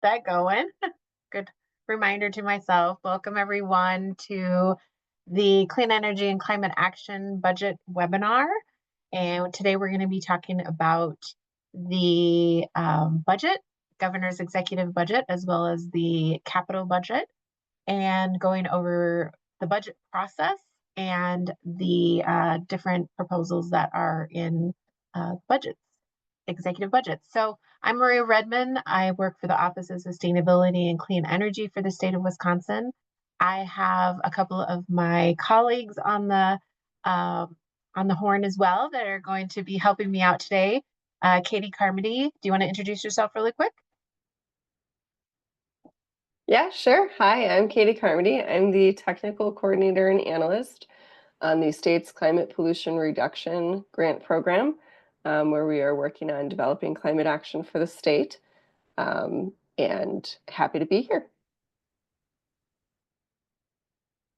that going. Good reminder to myself. Welcome everyone to the Clean Energy and Climate Action Budget webinar. And today we're going to be talking about the budget, governor's executive budget, as well as the capital budget, and going over the budget process and the different proposals that are in budgets, executive budgets. So I'm Maria Redman. I work for the Office of Sustainability and Clean Energy for the state of Wisconsin. I have a couple of my colleagues uh, on the horn as well that are going to be helping me out today. Katie Carmody, do you want to introduce yourself really quick? Yeah, sure. Hi, I'm Katie Carmody. I'm the Technical Coordinator and Analyst on the state's Climate Pollution Reduction Grant Program, where we are working on developing climate action for the state, and happy to be here.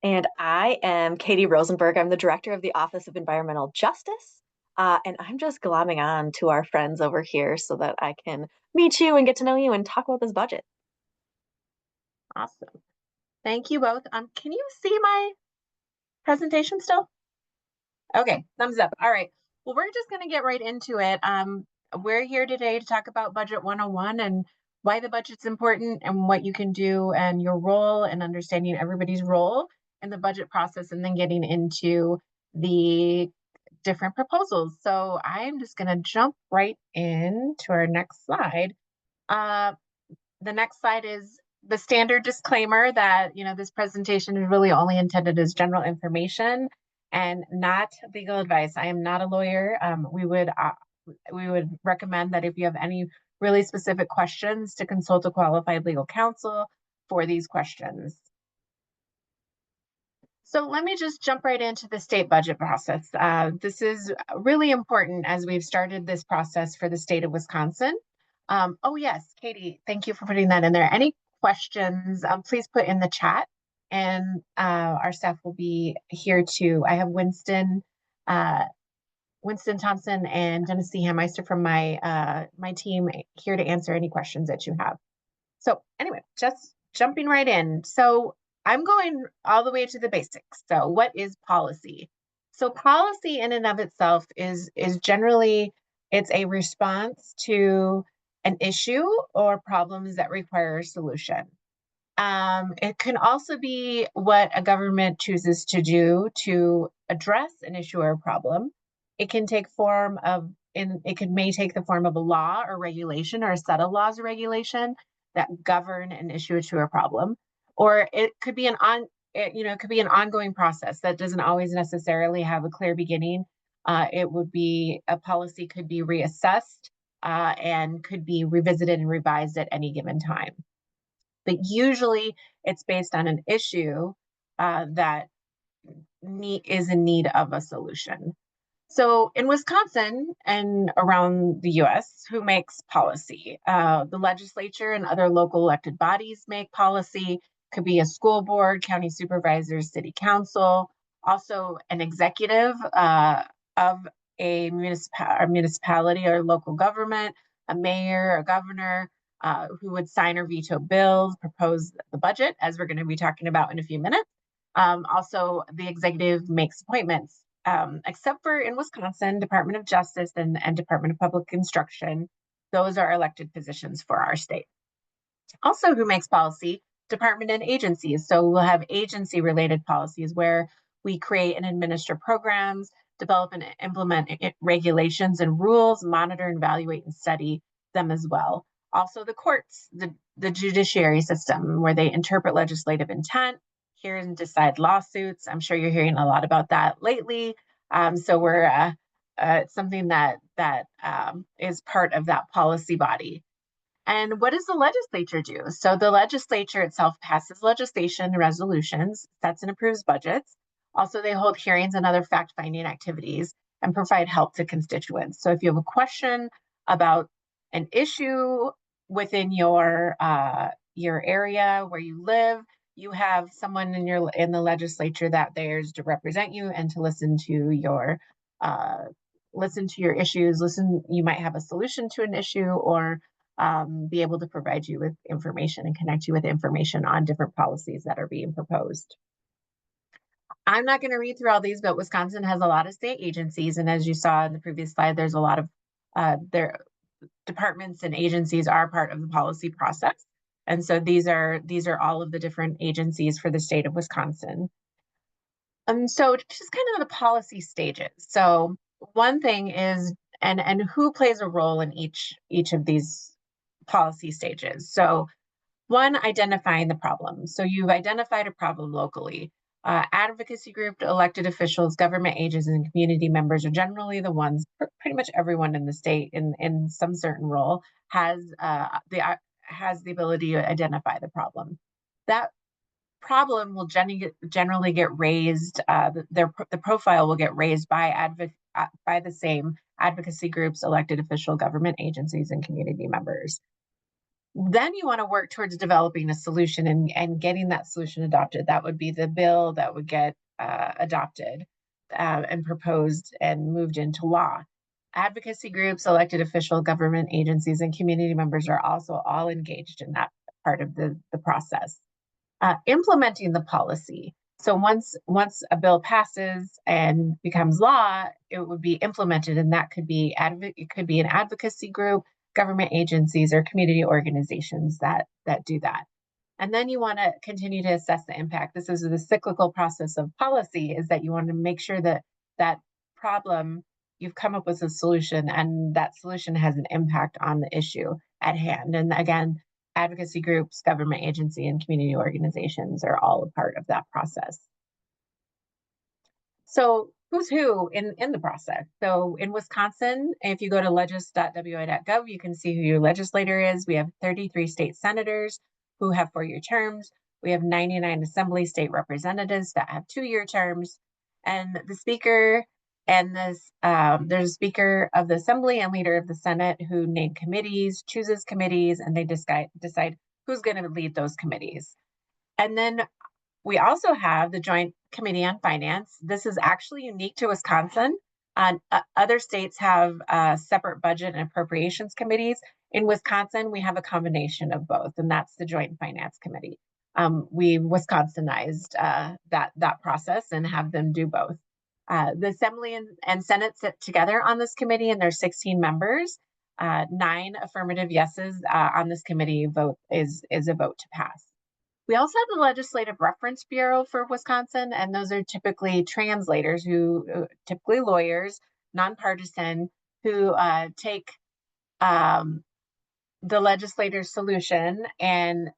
And I am Katie Rosenberg. I'm the Director of the Office of Environmental Justice. And I'm just glomming on to our friends over here so that I can meet you and get to know you and talk about this budget. Awesome. Thank you both. Can you see my presentation still? Okay, thumbs up. All right. Well, we're just going to get right into it. We're here today to talk about Budget 101 and why the budget's important and what you can do and your role and understanding everybody's role in the budget process, and then getting into the different proposals. So I'm just going to jump right into our next slide. The next slide is the standard disclaimer that, this presentation is really only intended as general information and not legal advice. I am not a lawyer. We would recommend that if you have any really specific questions, to consult a qualified legal counsel for these questions. So let me just jump right into the state budget process. This is really important as we've started this process for the state of Wisconsin. Oh yes, Katie, thank you for putting that in there. Any questions, please put in the chat, and our staff will be here too. I have Winston Thompson and Genesee Hammeister from my team here to answer any questions that you have. So anyway, just jumping right in. So I'm going all the way to the basics. So what is policy? So policy in and of itself is generally, it's a response to an issue or problems that require a solution. It can also be what a government chooses to do to address an issue or a problem. It can take may take the form of a law or regulation or a set of laws or regulation that govern an issue to a problem, or it could be it could be an ongoing process that doesn't always necessarily have a clear beginning. It would be a policy could be reassessed and could be revisited and revised at any given time. But usually it's based on an issue that is in need of a solution. So in Wisconsin and around the US, who makes policy? The legislature and other local elected bodies make policy. Could be a school board, county supervisors, city council, also an executive of a municipality or local government, a mayor, a governor, who would sign or veto bills, propose the budget, as we're going to be talking about in a few minutes. Also, the executive makes appointments, except for in Wisconsin, Department of Justice and Department of Public Instruction. Those are elected positions for our state. Also, who makes policy? Department and agencies. So we'll have agency-related policies where we create and administer programs, develop and implement regulations and rules, monitor and evaluate and study them as well. Also the courts, the judiciary system, where they interpret legislative intent, hear and decide lawsuits. I'm sure you're hearing a lot about that lately. So we're it's something that is part of that policy body. And what does the legislature do? So the legislature itself passes legislation, resolutions, sets and approves budgets. Also, they hold hearings and other fact-finding activities and provide help to constituents. So if you have a question about an issue within your area where you live, you have someone in the legislature that there's to represent you and to listen to your issues. You might have a solution to an issue or be able to provide you with information and connect you with information on different policies that are being proposed. I'm not going to read through all these, but Wisconsin has a lot of state agencies. And as you saw in the previous slide, there's a lot of their departments and agencies are part of the policy process. And so these are all of the different agencies for the state of Wisconsin. So just kind of the policy stages. So one thing is, and who plays a role in each of these policy stages. So one, identifying the problem. So you've identified a problem locally. Advocacy group, elected officials, government agents, and community members are generally the ones, pretty much everyone in the state in some certain role has the ability to identify the problem. That problem will generally get raised, the profile will get raised by the same advocacy groups, elected official, government agencies, and community members. Then you want to work towards developing a solution and getting that solution adopted. That would be the bill that would get adopted and proposed and moved into law. Advocacy groups, elected official, government agencies, and community members are also all engaged in that part of the process. Implementing the policy. So once a bill passes and becomes law, it would be implemented, and that could be it could be an advocacy group, government agencies, or community organizations that do that. And then you want to continue to assess the impact. This is the cyclical process of policy, is that you want to make sure that that problem, you've come up with a solution, and that solution has an impact on the issue at hand. And again, advocacy groups, government agency, and community organizations are all a part of that process. So who's who in the process? So in Wisconsin, if you go to legis.wi.gov, you can see who your legislator is. We have 33 state senators who have 4-year terms. We have 99 assembly state representatives that have 2-year terms. And the speaker and there's a speaker of the assembly and leader of the Senate who name committees, chooses committees, and they decide who's going to lead those committees. And then we also have the Joint Committee on Finance. This is actually unique to Wisconsin. Other states have separate budget and appropriations committees. In Wisconsin, we have a combination of both, and that's the Joint Finance Committee. We Wisconsinized that process and have them do both. The Assembly and Senate sit together on this committee, and there's 16 members. 9 affirmative yeses on this committee vote is a vote to pass. We also have the Legislative Reference Bureau for Wisconsin, and those are typically translators typically lawyers, nonpartisan, who take the legislator's solution and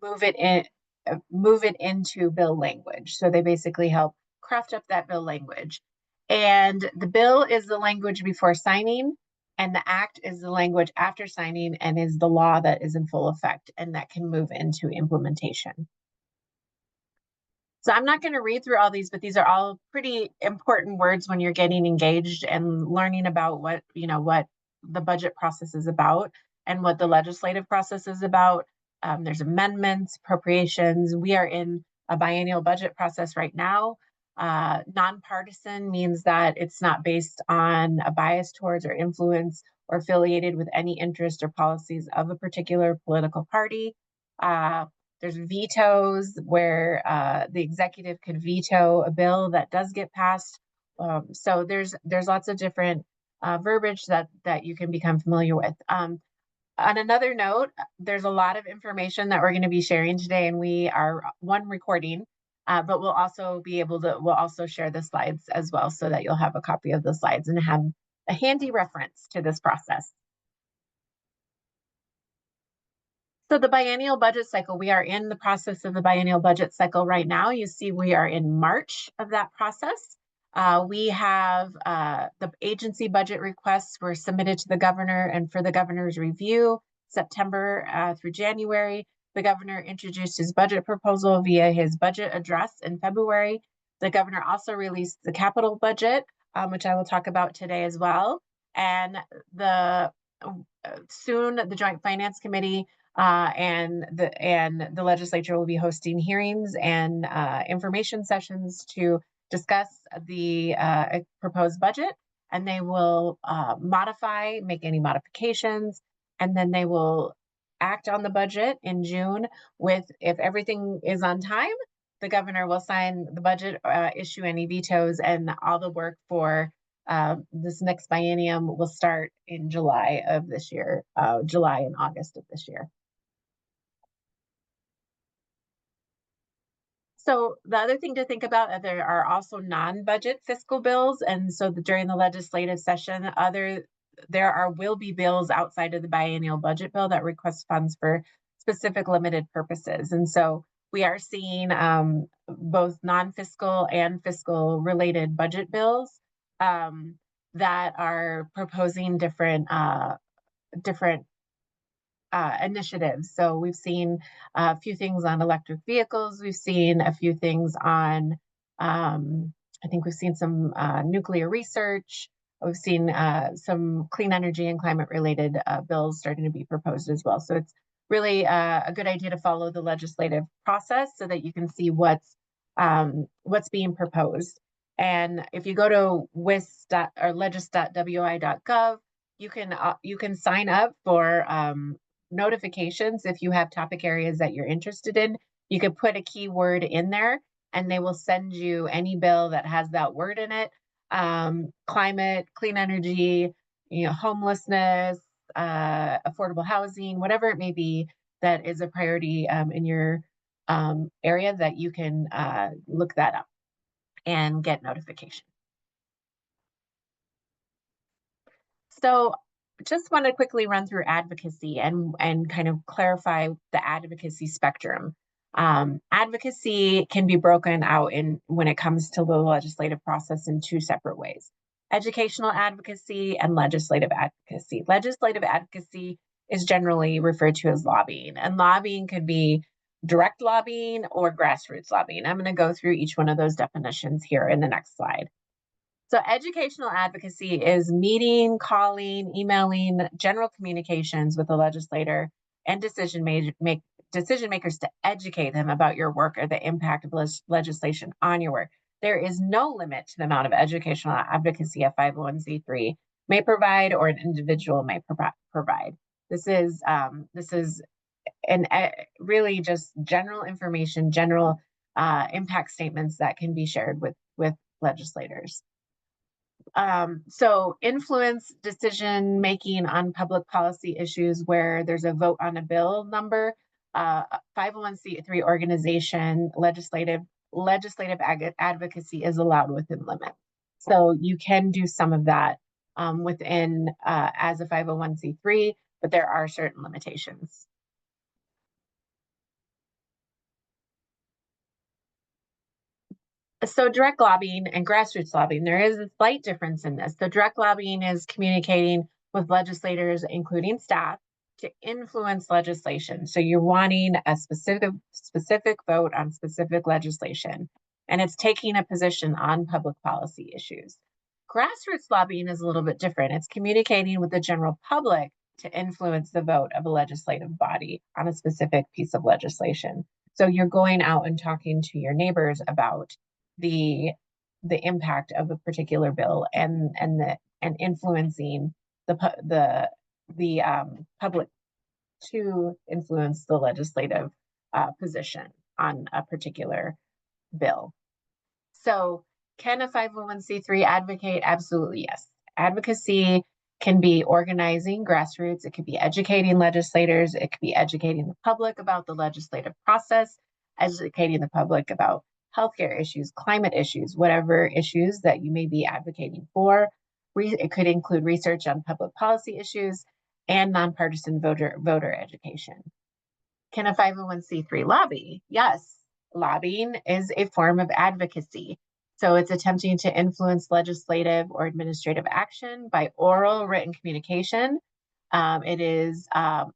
move it into bill language. So they basically help craft up that bill language. And the bill is the language before signing, and the act is the language after signing and is the law that is in full effect and that can move into implementation. So I'm not going to read through all these, but these are all pretty important words when you're getting engaged and learning about what the budget process is about and what the legislative process is about. There's amendments, appropriations. We are in a biennial budget process right now. Nonpartisan means that it's not based on a bias towards or influence or affiliated with any interest or policies of a particular political party. There's vetoes where the executive could veto a bill that does get passed. So there's lots of different verbiage that you can become familiar with. On another note, there's a lot of information that we're going to be sharing today, and we are recording. But we'll also share the slides as well, so that you'll have a copy of the slides and have a handy reference to this process. So the biennial budget cycle, we are in the process of the biennial budget cycle right now. You see we are in March of that process. We have the agency budget requests were submitted to the governor, and for the governor's review, September through January. The governor introduced his budget proposal via his budget address in February. The governor also released the capital budget, which I will talk about today as well. And soon the Joint Finance Committee and the legislature will be hosting hearings and information sessions to discuss the proposed budget, and they will make any modifications, and then they will act on the budget in June if everything is on time, the governor will sign the budget, issue any vetoes, and all the work for this next biennium will start in July of this year, July and August of this year. So the other thing to think about, there are also non-budget fiscal bills, and so during the legislative session, will be bills outside of the biennial budget bill that request funds for specific limited purposes. And so we are seeing both non-fiscal and fiscal related budget bills that are proposing different initiatives. So we've seen a few things on electric vehicles. We've seen a few things on, I think we've seen some nuclear research. We've seen some clean energy and climate related bills starting to be proposed as well. So it's really a good idea to follow the legislative process so that you can see what's being proposed. And if you go to legis.wi.gov, you can sign up for notifications if you have topic areas that you're interested in. You could put a keyword in there and they will send you any bill that has that word in it. Climate, clean energy, homelessness, affordable housing, whatever it may be that is a priority in your area, that you can look that up and get notification. So just want to quickly run through advocacy and kind of clarify the advocacy spectrum. Advocacy can be broken out when it comes to the legislative process in two separate ways: educational advocacy and legislative advocacy. Legislative advocacy is generally referred to as lobbying, and lobbying could be direct lobbying or grassroots lobbying. I'm going to go through each one of those definitions here in the next slide. So educational advocacy is meeting, calling, emailing, general communications with the legislator and decision makers to educate them about your work or the impact of legislation on your work. There is no limit to the amount of educational advocacy a 501c3 may provide or an individual may provide. This is really just general information, general impact statements that can be shared with legislators. So influence decision making on public policy issues where there's a vote on a bill number. 501c3 organization legislative advocacy is allowed within limit. So you can do some of that within as a 501c3, but there are certain limitations. So direct lobbying and grassroots lobbying, there is a slight difference in this. So direct lobbying is communicating with legislators, including staff, to influence legislation. So you're wanting a specific vote on specific legislation, and it's taking a position on public policy issues. Grassroots lobbying is a little bit different. It's communicating with the general public to influence the vote of a legislative body on a specific piece of legislation. So you're going out and talking to your neighbors about the impact of a particular bill and influencing the public to influence the legislative position on a particular bill. So can a 501c3 advocate? Absolutely, yes. Advocacy can be organizing grassroots. It could be educating legislators. It could be educating the public about the legislative process, educating the public about healthcare issues, climate issues, whatever issues that you may be advocating for. It could include research on public policy issues and nonpartisan voter education. Can a 501c3 lobby? Yes, lobbying is a form of advocacy. So it's attempting to influence legislative or administrative action by oral, written communication. It is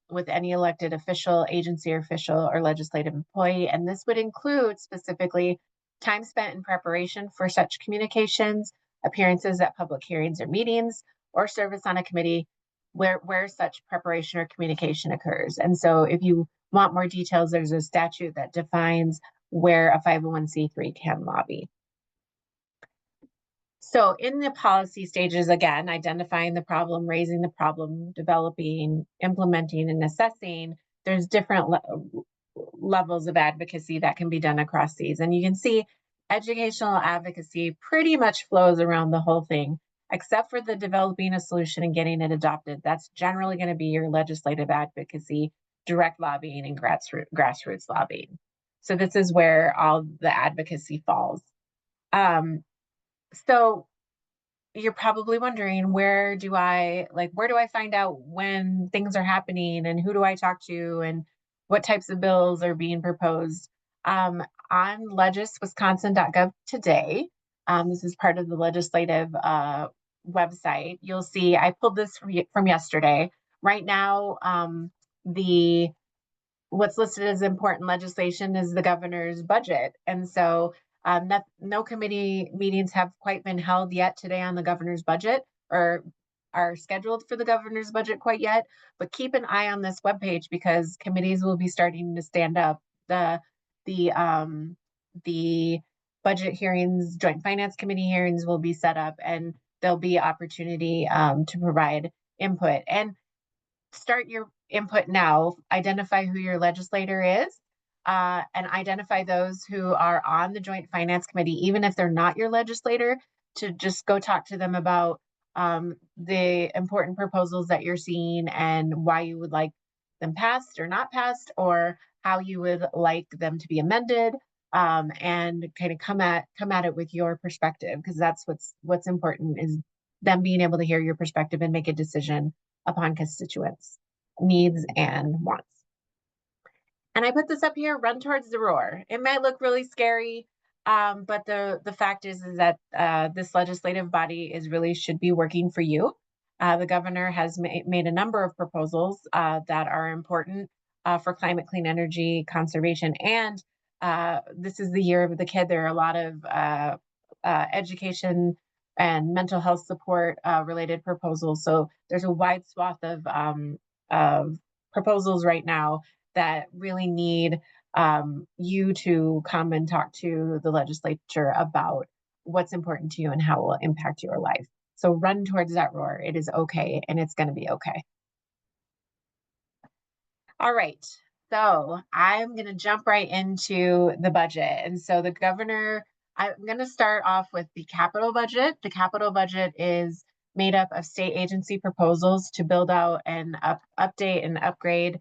with any elected official, agency official, or legislative employee, and this would include specifically time spent in preparation for such communications, appearances at public hearings or meetings, or service on a committee where such preparation or communication occurs. And so if you want more details, there's a statute that defines where a 501c3 can lobby. So in the policy stages, again, identifying the problem, raising the problem, developing, implementing, and assessing, there's different levels of advocacy that can be done across these. And you can see educational advocacy pretty much flows around the whole thing, except for the developing a solution and getting it adopted. That's generally going to be your legislative advocacy, direct lobbying, and grassroots lobbying. So this is where all the advocacy falls. So you're probably wondering, where do I find out when things are happening, and who do I talk to, and what types of bills are being proposed? On legiswisconsin.gov today, this is part of the legislative website. You'll see I pulled this from yesterday. Right now, what's listed as important legislation is the governor's budget. And so no committee meetings have quite been held yet today on the governor's budget, or are scheduled for the governor's budget quite yet. But keep an eye on this webpage, because committees will be starting to stand up. The budget hearings, joint finance committee hearings will be set up, and there'll be opportunity to provide input. And start your input now. Identify who your legislator is, and identify those who are on the Joint Finance Committee, even if they're not your legislator, to just go talk to them about the important proposals that you're seeing, and why you would like them passed or not passed, or how you would like them to be amended, and kind of come at it with your perspective, because that's what's important, is them being able to hear your perspective and make a decision upon constituents' needs and wants. And I put this up here: run towards the roar. It might look really scary, but the fact is that this legislative body should be working for you. The governor has made a number of proposals that are important for climate, clean energy, conservation, and this is the year of the kid. There are a lot of education and mental health support related proposals. So there's a wide swath of proposals right now that really need you to come and talk to the legislature about what's important to you and how it will impact your life. So run towards that roar. It is okay, and it's going to be okay. All right. So I'm going to jump right into the budget. And so the governor, I'm going to start off with the capital budget. The capital budget is made up of state agency proposals to build out and update and upgrade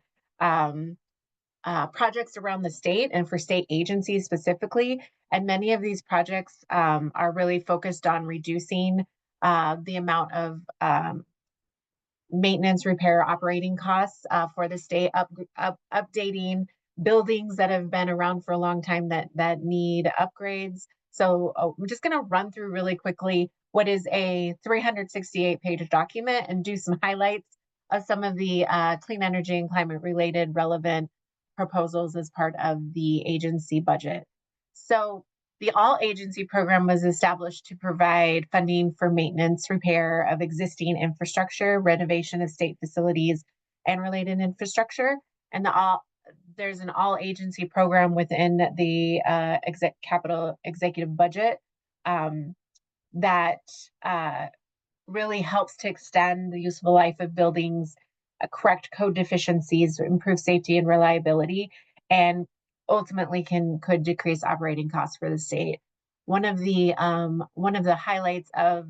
projects around the state, and for state agencies specifically. And many of these projects are really focused on reducing the amount of maintenance, repair, operating costs for the state, updating buildings that have been around for a long time that need upgrades. So I'm just going to run through really quickly what is a 368-page document and do some highlights of some of the clean energy and climate related relevant proposals as part of the agency budget. So the All Agency Program was established to provide funding for maintenance, repair of existing infrastructure, renovation of state facilities, and related infrastructure. And there's an all agency program within the capital executive budget that really helps to extend the useful life of buildings, correct code deficiencies, improve safety and reliability, and ultimately could decrease operating costs for the state. One of the highlights of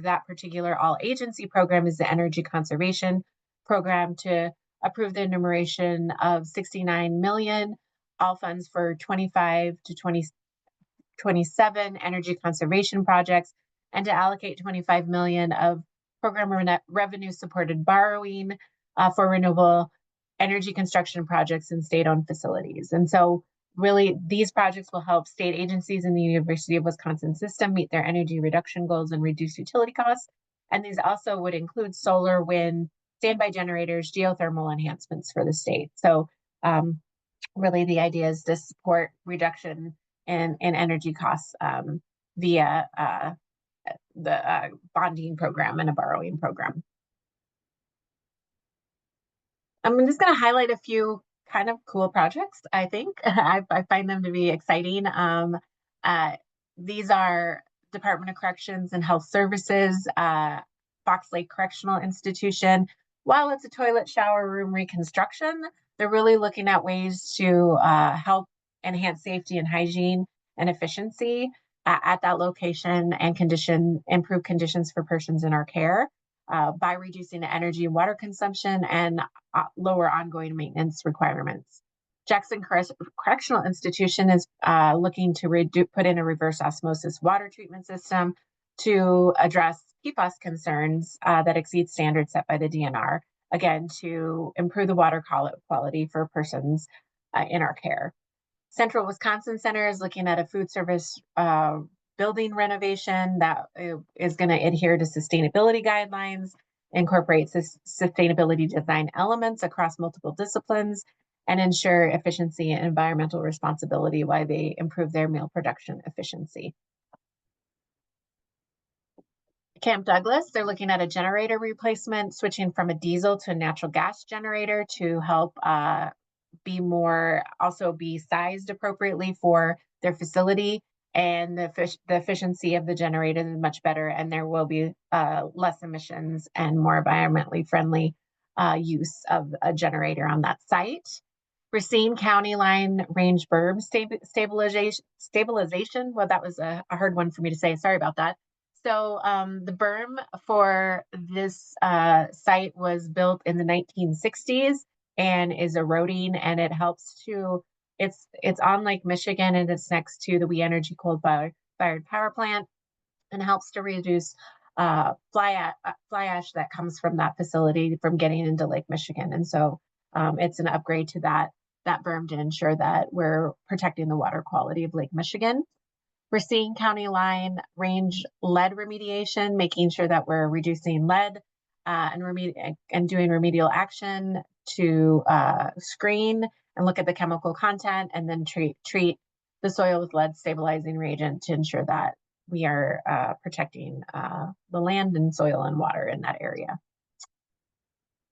that particular all agency program is the energy conservation program, to approve the enumeration of 69 million, all funds for 25 to 2027 energy conservation projects, and to allocate 25 million of program revenue supported borrowing for renewable energy construction projects in state-owned facilities. And so really, these projects will help state agencies in the University of Wisconsin system meet their energy reduction goals and reduce utility costs. And these also would include solar, wind, standby generators, geothermal enhancements for the state. So really, the idea is to support reduction in energy costs via the bonding program and a borrowing program. I'm just going to highlight a few kind of cool projects, I think. I find them to be exciting. These are Department of Corrections and Health Services, Fox Lake Correctional Institution. While it's a toilet shower room reconstruction, they're really looking at ways to help enhance safety and hygiene and efficiency at that location and improve conditions for persons in our care by reducing energy and water consumption and lower ongoing maintenance requirements. Jackson Correctional Institution is looking to put in a reverse osmosis water treatment system to address PFAS concerns that exceed standards set by the DNR, again, to improve the water quality for persons in our care. Central Wisconsin Center is looking at a food service building renovation that is going to adhere to sustainability guidelines, incorporate sustainability design elements across multiple disciplines, and ensure efficiency and environmental responsibility while they improve their meal production efficiency. Camp Douglas, they're looking at a generator replacement, switching from a diesel to a natural gas generator to help be sized appropriately for their facility, and the efficiency of the generator is much better, and there will be less emissions and more environmentally friendly use of a generator on that site. Racine County Line Range Berm stabilization. Well, that was a hard one for me to say. Sorry about that. So the berm for this site was built in the 1960s and is eroding, and it helps to, it's on Lake Michigan, and it's next to the We Energy coal-fired power plant, and helps to reduce fly ash that comes from that facility from getting into Lake Michigan. And so it's an upgrade to that berm to ensure that we're protecting the water quality of Lake Michigan. Racine County Line Range lead remediation, making sure that we're reducing lead and doing remedial action to screen and look at the chemical content, and then treat the soil with lead stabilizing reagent to ensure that we are protecting the land and soil and water in that area.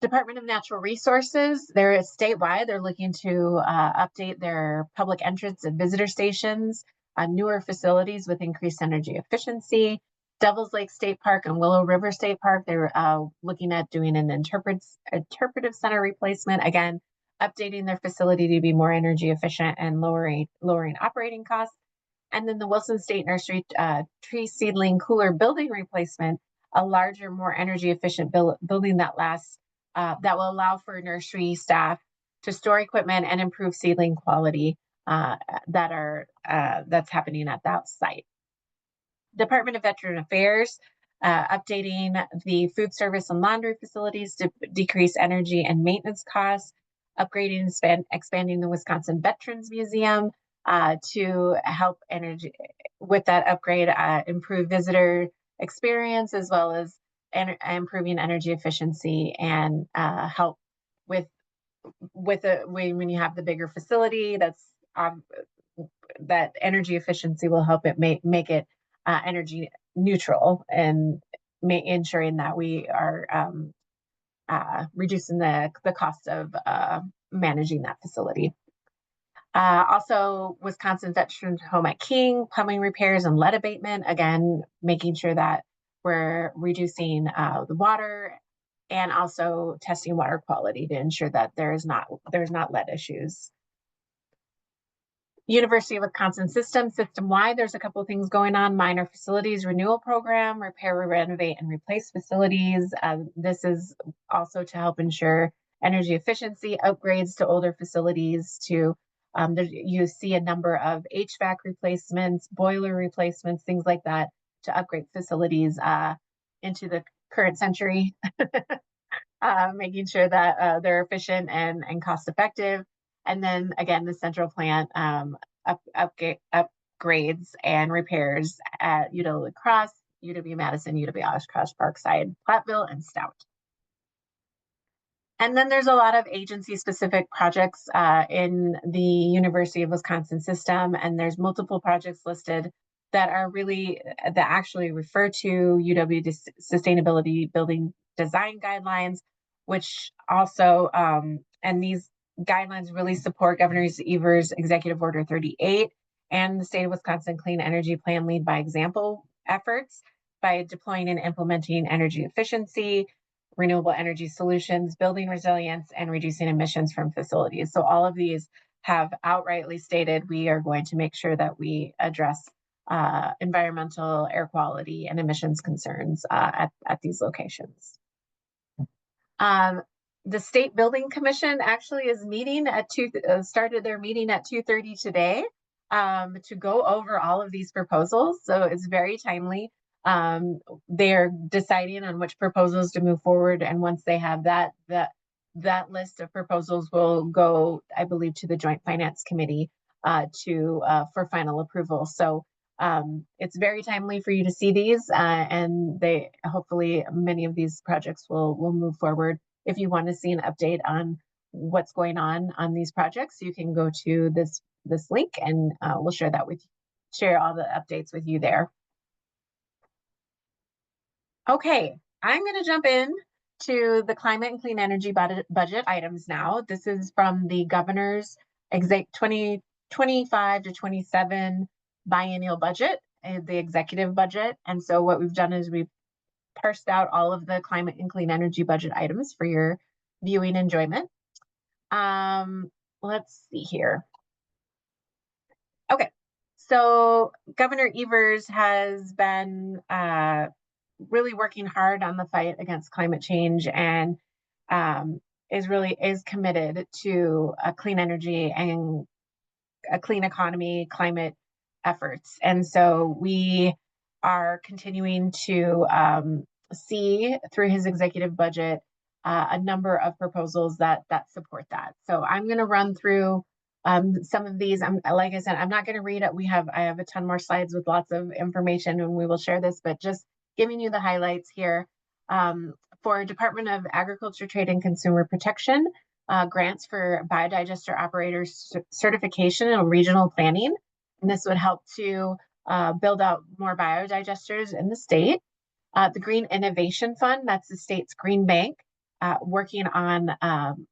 Department of Natural Resources, they're statewide. They're looking to update their public entrance and visitor stations on newer facilities with increased energy efficiency. Devils Lake State Park and Willow River State Park, they're looking at doing an interpretive center replacement, again, updating their facility to be more energy efficient and lowering operating costs. And then the Wilson State Nursery tree seedling cooler building replacement, a larger, more energy efficient building that will allow for nursery staff to store equipment and improve seedling quality that's happening at that site. Department of Veteran Affairs, updating the food service and laundry facilities to decrease energy and maintenance costs, upgrading and expanding the Wisconsin Veterans Museum to help with that upgrade, improve visitor experience, as well as improving energy efficiency and help with when you have the bigger facility, that energy efficiency will help it make it energy neutral, and ensuring that we are reducing the cost of managing that facility. Also, Wisconsin Veterans Home at King, plumbing repairs and lead abatement, again, making sure that we're reducing the water, and also testing water quality to ensure that there's not lead issues. University of Wisconsin system-wide, there's a couple of things going on. Minor facilities renewal program, repair, renovate, and replace facilities. This is also to help ensure energy efficiency, upgrades to older facilities. You see a number of HVAC replacements, boiler replacements, things like that, to upgrade facilities into the current century, making sure that they're efficient and cost effective. And then again, the central plant upgrades and repairs at UW La Crosse, UW-Madison, UW-Oshkosh, Parkside, Platteville, and Stout. And then there's a lot of agency-specific projects in the University of Wisconsin system, and there's multiple projects listed that actually refer to UW Sustainability Building Design Guidelines, which also, and these guidelines really support Governor Evers' Executive Order 38 and the State of Wisconsin Clean Energy Plan Lead by Example efforts by deploying and implementing energy efficiency, renewable energy solutions, building resilience, and reducing emissions from facilities. So all of these have outrightly stated we are going to make sure that we address environmental, air quality, and emissions concerns at these locations. The State Building Commission actually is meeting at started their meeting at 2:30 today to go over all of these proposals. So it's very timely. They're deciding on which proposals to move forward, and once they have that list of proposals will go, I believe, to the Joint Finance Committee for final approval. So it's very timely for you to see these, and they hopefully many of these projects will move forward. If you want to see an update on what's going on these projects, you can go to this link, and we'll share all the updates with you there. Okay, I'm going to jump in to the climate and clean energy budget items now. This is from the governor's 2025 to 27 biennial budget, the executive budget. And so what we've done is we've parsed out all of the climate and clean energy budget items for your viewing enjoyment. Let's see here. Okay, so Governor Evers has been really working hard on the fight against climate change, and is committed to a clean energy and a clean economy climate efforts. And so we are continuing to see through his executive budget a number of proposals that support that. So I'm going to run through some of these. Like I said, I'm not going to read it. I have a ton more slides with lots of information, and we will share this, but just giving you the highlights here. For Department of Agriculture, Trade, and Consumer Protection, grants for biodigester operators certification and regional planning. And this would help to build out more biodigesters in the state. The Green Innovation Fund, that's the state's green bank, working on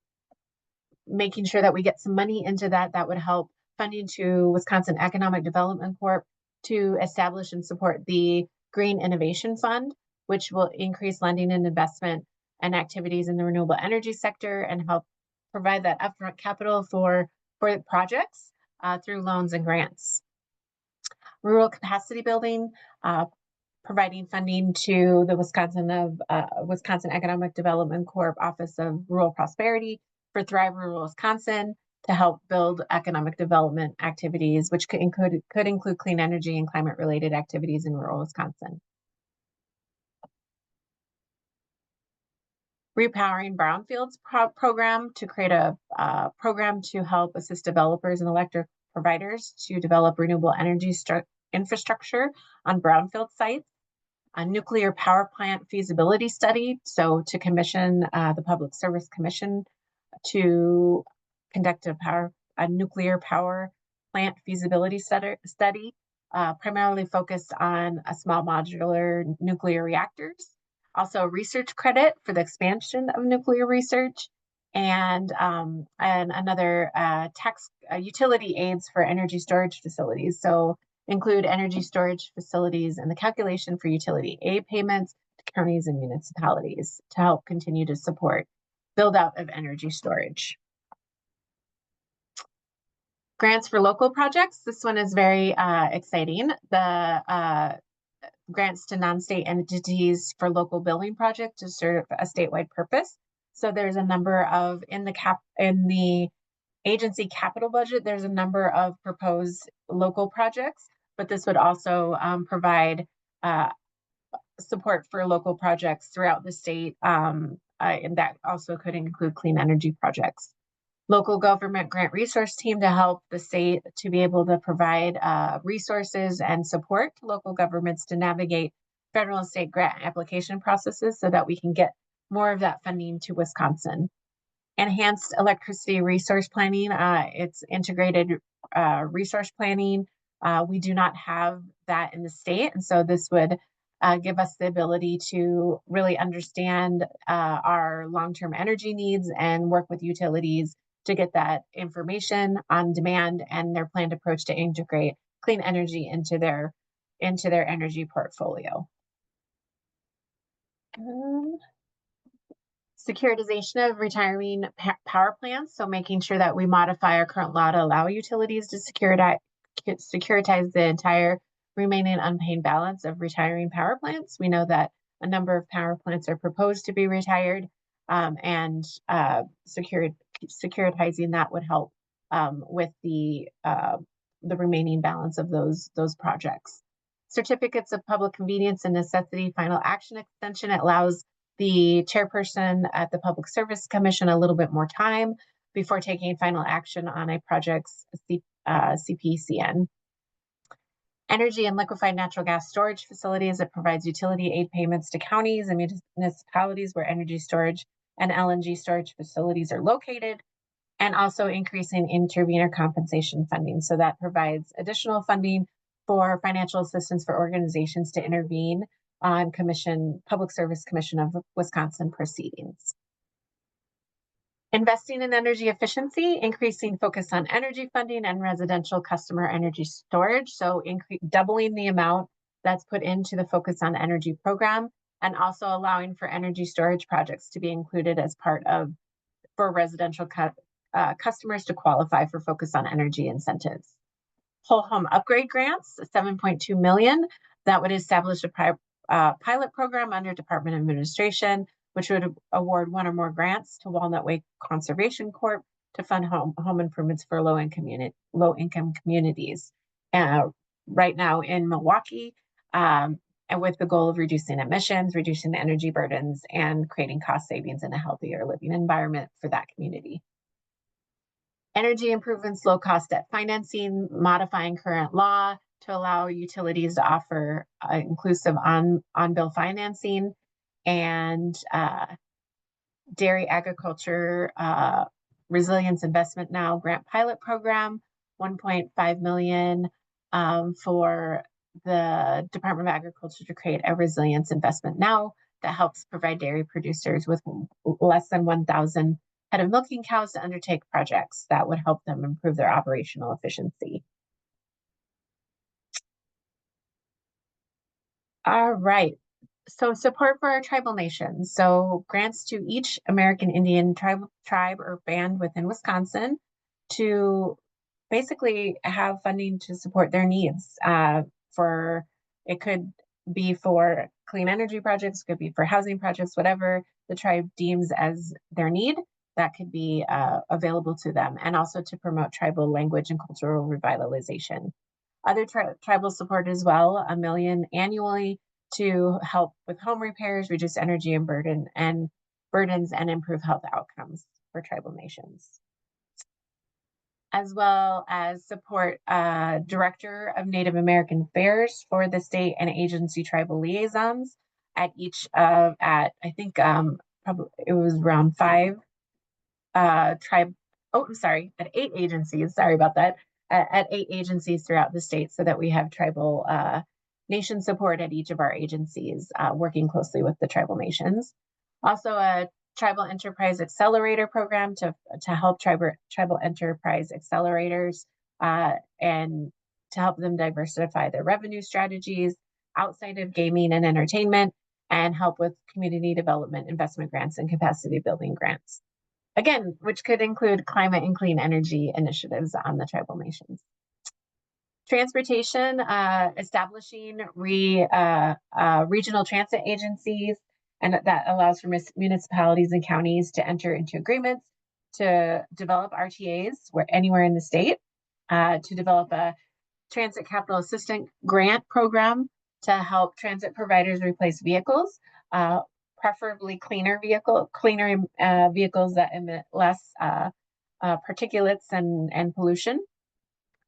making sure that we get some money into that would help funding to Wisconsin Economic Development Corp to establish and support the Green Innovation Fund, which will increase lending and investment and activities in the renewable energy sector and help provide that upfront capital for projects through loans and grants. Rural capacity building, providing funding to the Wisconsin Economic Development Corp Office of Rural Prosperity for Thrive Rural Wisconsin to help build economic development activities, which could include clean energy and climate related activities in rural Wisconsin. Repowering Brownfields program to create a program to help assist developers and electric providers to develop renewable energy infrastructure on brownfield sites. A nuclear power plant feasibility study, so to commission the Public Service Commission to conduct a nuclear power plant feasibility study, primarily focused on small modular nuclear reactors. Also research credit for the expansion of nuclear research, and another tax utility aids for energy storage facilities. So include energy storage facilities and the calculation for utility aid payments to counties and municipalities to help continue to support build out of energy storage. Grants for local projects. This one is very exciting. The grants to non-state entities for local building projects to serve a statewide purpose. So there's a number of in the agency capital budget, there's a number of proposed local projects, but this would also provide support for local projects throughout the state, and that also could include clean energy projects. Local government grant resource team to help the state to be able to provide resources and support to local governments to navigate federal and state grant application processes so that we can get more of that funding to Wisconsin. Enhanced electricity resource planning, it's integrated resource planning. We do not have that in the state, and so this would give us the ability to really understand our long-term energy needs and work with utilities to get that information on demand and their planned approach to integrate clean energy into their into their energy portfolio. Securitization of retiring power plants. So making sure that we modify our current law to allow utilities to securitize the entire remaining unpaid balance of retiring power plants. We know that a number of power plants are proposed to be retired, and securitizing that would help with the remaining balance of those projects. Certificates of public convenience and necessity final action extension. It allows the chairperson at the Public Service Commission a little bit more time before taking final action on a project's CPCN. Energy and liquefied natural gas storage facilities. It provides utility aid payments to counties and municipalities where energy storage and LNG storage facilities are located, and also increasing intervenor compensation funding. So that provides additional funding for financial assistance for organizations to intervene on Public Service Commission of Wisconsin proceedings. Investing in energy efficiency, increasing focus on energy funding and residential customer energy storage. So doubling the amount that's put into the Focus on Energy program, and also allowing for energy storage projects to be included as part of, for residential customers to qualify for Focus on Energy incentives. Whole home upgrade grants, $7.2 million, that would establish a pilot program under Department of Administration, which would award one or more grants to Walnut Way Conservation Corp to fund home improvements for low-income communities. Right now in Milwaukee, and with the goal of reducing emissions, reducing the energy burdens, and creating cost savings in a healthier living environment for that community. Energy improvements, low-cost debt financing, modifying current law to allow utilities to offer inclusive on-bill financing, and dairy agriculture resilience investment now grant pilot program, $1.5 million for the Department of Agriculture to create a resilience investment now that helps provide dairy producers with less than 1,000 head of milking cows to undertake projects that would help them improve their operational efficiency. All right. So support for our tribal nations. So grants to each American Indian tribe or band within Wisconsin to basically have funding to support their needs. It could be for clean energy projects, could be for housing projects, whatever the tribe deems as their need, that could be available to them, and also to promote tribal language and cultural revitalization. Other tribal support as well, $1 million annually to help with home repairs, reduce energy and burdens, and improve health outcomes for tribal nations. As well as support Director of Native American Affairs for the state and agency tribal liaisons at each of, I think probably it was around 5 at 8 agencies, sorry about that, at 8 agencies throughout the state, so that we have tribal nation support at each of our agencies, working closely with the tribal nations. Also a Tribal Enterprise Accelerator program to help tribal enterprise accelerators and to help them diversify their revenue strategies outside of gaming and entertainment, and help with community development investment grants and capacity building grants. Again, which could include climate and clean energy initiatives on the tribal nations. Transportation, establishing regional transit agencies, and that allows for municipalities and counties to enter into agreements to develop RTAs anywhere in the state, to develop a transit capital assistance grant program to help transit providers replace vehicles, preferably cleaner vehicles that emit less particulates and pollution.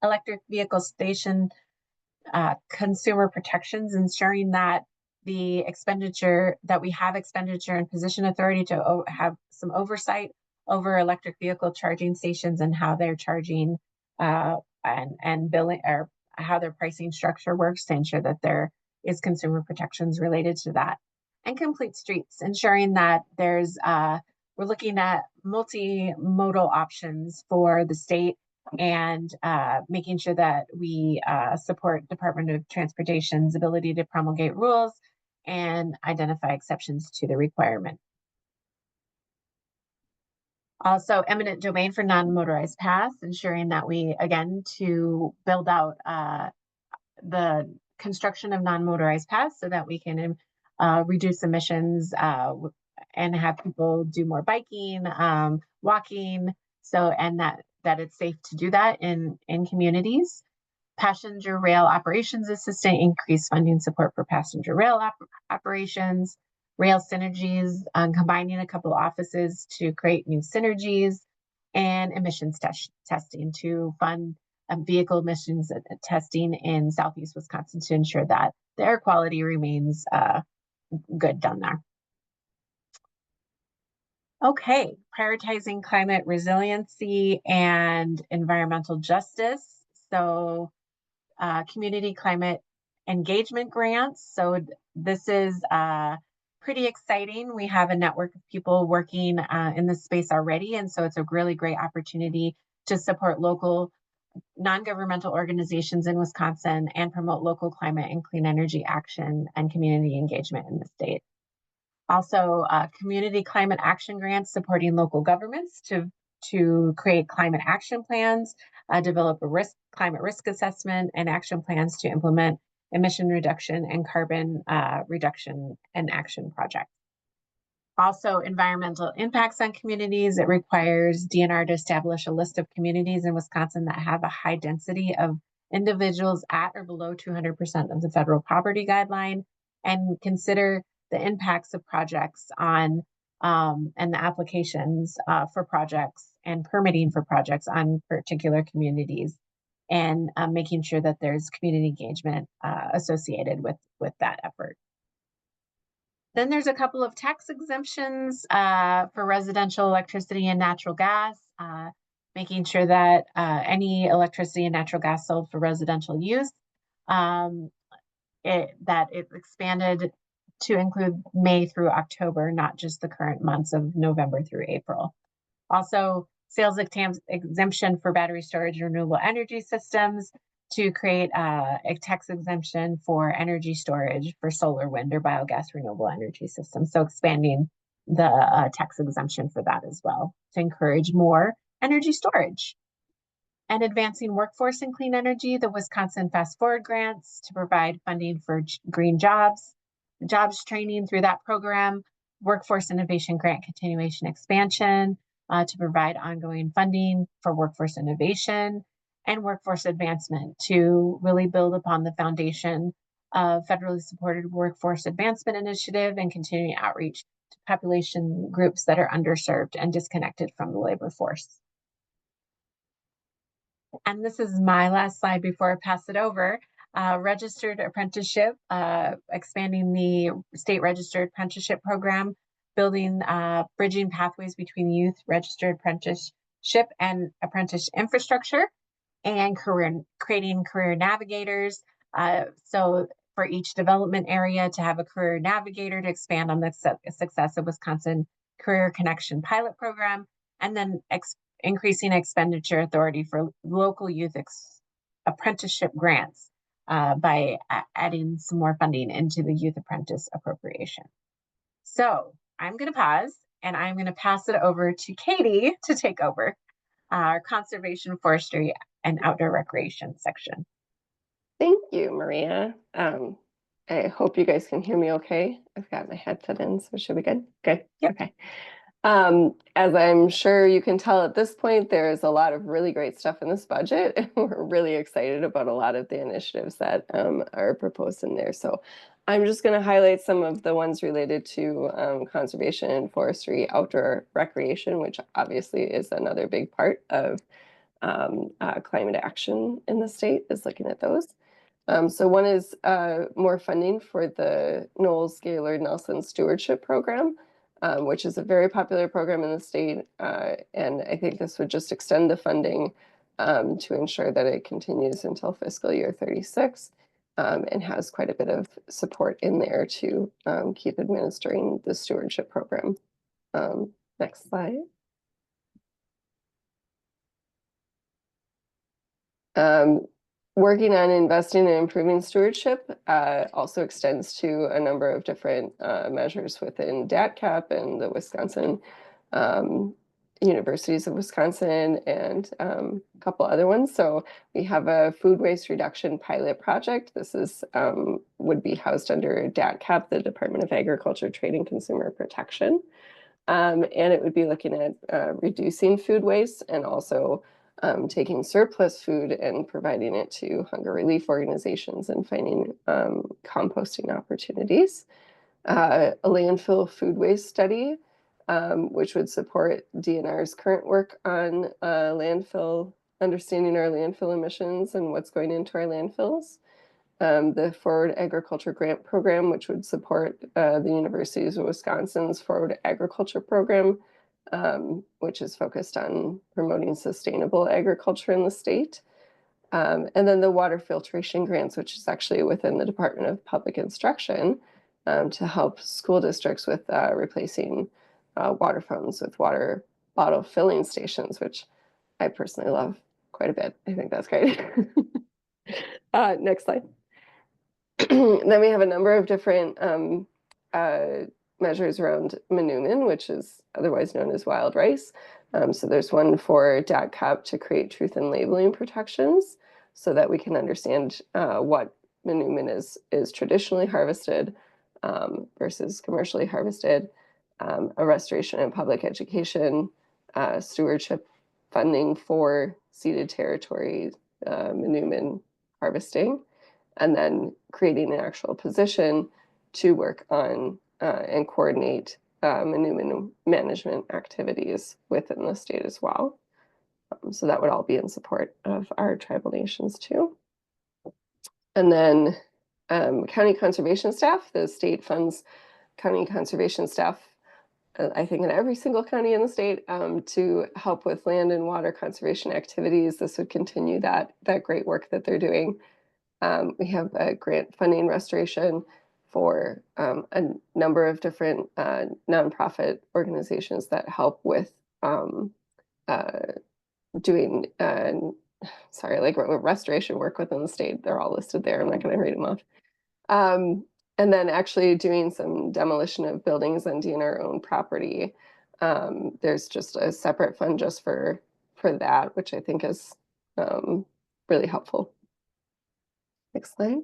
Electric vehicle station consumer protections, ensuring that we have expenditure and position authority to have some oversight over electric vehicle charging stations and how they're charging and billing, or how their pricing structure works, to ensure that there is consumer protections related to that. And complete streets, ensuring that we're looking at multimodal options for the state and making sure that we support Department of Transportation's ability to promulgate rules and identify exceptions to the requirement. Also, eminent domain for non-motorized paths, ensuring that we, again, to build out the construction of non-motorized paths so that we can reduce emissions and have people do more biking, walking, so and that it's safe to do that in communities. Passenger rail operations assistant, increased funding support for passenger rail operations. Rail synergies, combining a couple offices to create new synergies, and emissions testing to fund vehicle emissions testing in Southeast Wisconsin to ensure that the air quality remains good down there. Okay, prioritizing climate resiliency and environmental justice. So community climate engagement grants. So this is pretty exciting. We have a network of people working in this space already. And so it's a really great opportunity to support local non-governmental organizations in Wisconsin and promote local climate and clean energy action and community engagement in the state. Also, community climate action grants supporting local governments to create climate action plans, develop a climate risk assessment and action plans to implement emission reduction and carbon reduction and action projects. Also, environmental impacts on communities. It requires DNR to establish a list of communities in Wisconsin that have a high density of individuals at or below 200% of the federal poverty guideline, and consider the impacts of projects on and the applications for projects and permitting for projects on particular communities, and making sure that there's community engagement associated with that effort. Then there's a couple of tax exemptions for residential electricity and natural gas, making sure that any electricity and natural gas sold for residential use, that it's expanded to include May through October, not just the current months of November through April. Also, sales exemption for battery storage and renewable energy systems, to create a tax exemption for energy storage for solar, wind, or biogas renewable energy systems. So expanding the tax exemption for that as well to encourage more energy storage. And advancing workforce and clean energy, the Wisconsin Fast Forward grants to provide funding for green jobs training through that program, workforce innovation grant continuation expansion to provide ongoing funding for workforce innovation, and workforce advancement to really build upon the foundation of federally supported workforce advancement initiative and continuing outreach to population groups that are underserved and disconnected from the labor force. And this is my last slide before I pass it over. Registered apprenticeship, expanding the state registered apprenticeship program, building bridging pathways between youth registered apprenticeship and apprentice infrastructure, and creating career navigators. So for each development area to have a career navigator to expand on the success of Wisconsin Career Connection pilot program, and then increasing expenditure authority for local youth apprenticeship grants by adding some more funding into the youth apprentice appropriation. So I'm going to pause and I'm going to pass it over to Katie to take over our conservation, forestry, and outdoor recreation section. Thank you, Maria. I hope you guys can hear me okay. I've got my headset in, so it should be good. Good. Yep. Okay. As I'm sure you can tell at this point, there's a lot of really great stuff in this budget, and we're really excited about a lot of the initiatives that are proposed in there. So I'm just going to highlight some of the ones related to conservation, forestry, outdoor recreation, which obviously is another big part of climate action in the state, is looking at those. So one is more funding for the Knowles Gaylord Nelson Stewardship Program, which is a very popular program in the state. And I think this would just extend the funding to ensure that it continues until fiscal year 36 and has quite a bit of support in there to keep administering the stewardship program. Next slide. Working on investing and improving stewardship also extends to a number of different measures within DATCAP and the Wisconsin Universities of Wisconsin and a couple other ones. So we have a food waste reduction pilot project. This is would be housed under DATCAP, the Department of Agriculture, Trade and Consumer Protection. And it would be looking at reducing food waste and also taking surplus food and providing it to hunger relief organizations and finding composting opportunities. A landfill food waste study, which would support DNR's current work on understanding our landfill emissions and what's going into our landfills. The Forward Agriculture Grant Program, which would support the Universities of Wisconsin's Forward Agriculture Program, which is focused on promoting sustainable agriculture in the state. And then the water filtration grants, which is actually within the Department of Public Instruction, to help school districts with replacing water fountains with water bottle filling stations, which I personally love quite a bit. I think that's great. Next slide. Then we have a number of different measures around manoomin, which is otherwise known as wild rice. So there's one for DATCAP to create truth in labeling protections so that we can understand what manoomin is traditionally harvested versus commercially harvested, a restoration in public education, stewardship funding for ceded territory manoomin harvesting, and then creating an actual position to work on and coordinate manoomin management activities within the state as well. So that would all be in support of our tribal nations too. And then county conservation staff, the state funds county conservation staff, I think in every single county in the state, to help with land and water conservation activities. This would continue that great work that they're doing. We have a grant funding restoration for a number of different nonprofit organizations that help with doing restoration work within the state. They're all listed there. I'm not going to read them off. And then actually doing some demolition of buildings on DNR-owned property. There's just a separate fund just for that, which I think is really helpful. Next slide.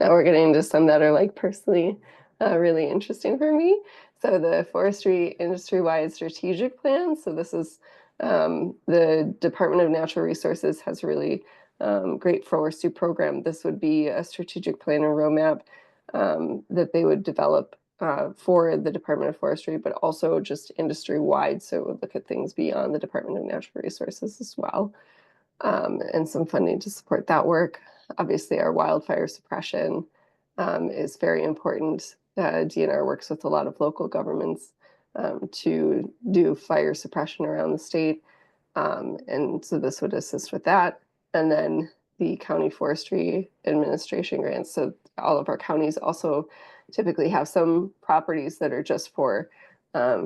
Now we're getting into some that are like personally really interesting for me. So the Forestry Industry-Wide Strategic Plan. So this is the Department of Natural Resources has a really great forestry program. This would be a strategic plan and roadmap that they would develop for the Department of Forestry, but also just industry-wide. So it would look at things beyond the Department of Natural Resources as well. And some funding to support that work. Obviously, our wildfire suppression is very important. DNR works with a lot of local governments to do fire suppression around the state. And so this would assist with that. And then the County Forestry Administration grants. So all of our counties also typically have some properties that are just for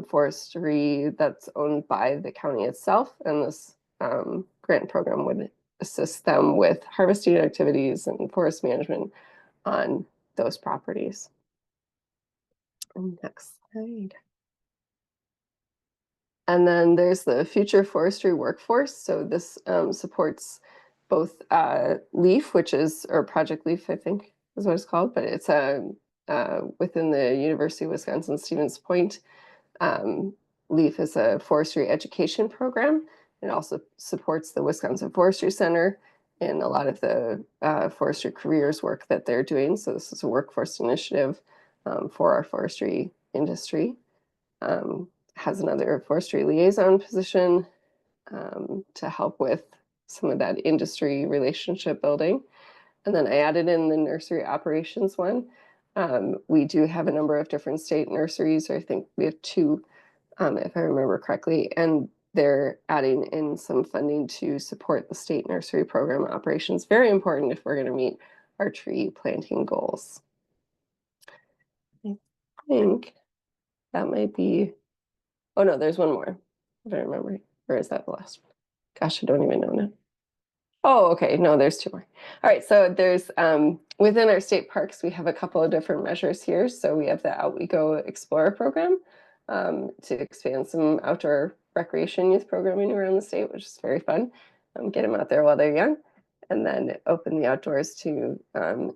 forestry that's owned by the county itself. And this grant program would assist them with harvesting activities and forest management on those properties. Next slide. And then there's the Future Forestry Workforce. So this supports both LEAF, or Project LEAF, I think is what it's called, but it's within the University of Wisconsin-Stevens Point. LEAF is a forestry education program. It also supports the Wisconsin Forestry Center and a lot of the forestry careers work that they're doing. So this is a workforce initiative for our forestry industry. Has another forestry liaison position to help with some of that industry relationship building. And then I added in the nursery operations one. We do have a number of different state nurseries. I think we have two, if I remember correctly, and they're adding in some funding to support the state nursery program operations. Very important if we're going to meet our tree planting goals. I think that might be, oh no, there's one more, if I remember, or is that the last one? Gosh, I don't even know now. Oh, okay. No, there's two more. All right. So there's within our state parks, we have a couple of different measures here. So we have the Out We Go Explorer program to expand some outdoor recreation youth programming around the state, which is very fun. Get them out there while they're young. And then open the outdoors to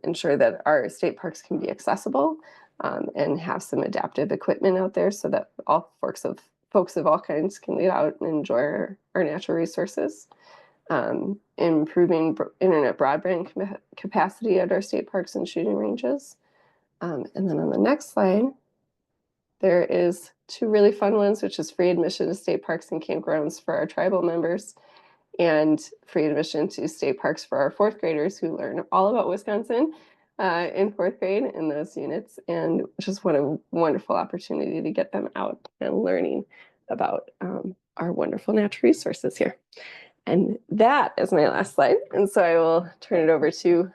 ensure that our state parks can be accessible and have some adaptive equipment out there so that all folks of all kinds can get out and enjoy our natural resources. Improving internet broadband capacity at our state parks and shooting ranges. And then on the next slide, there is two really fun ones, which is free admission to state parks and campgrounds for our tribal members and free admission to state parks for our fourth graders who learn all about Wisconsin in fourth grade in those units. And just what a wonderful opportunity to get them out and learning about our wonderful natural resources here. And that is my last slide. And so I will turn it over to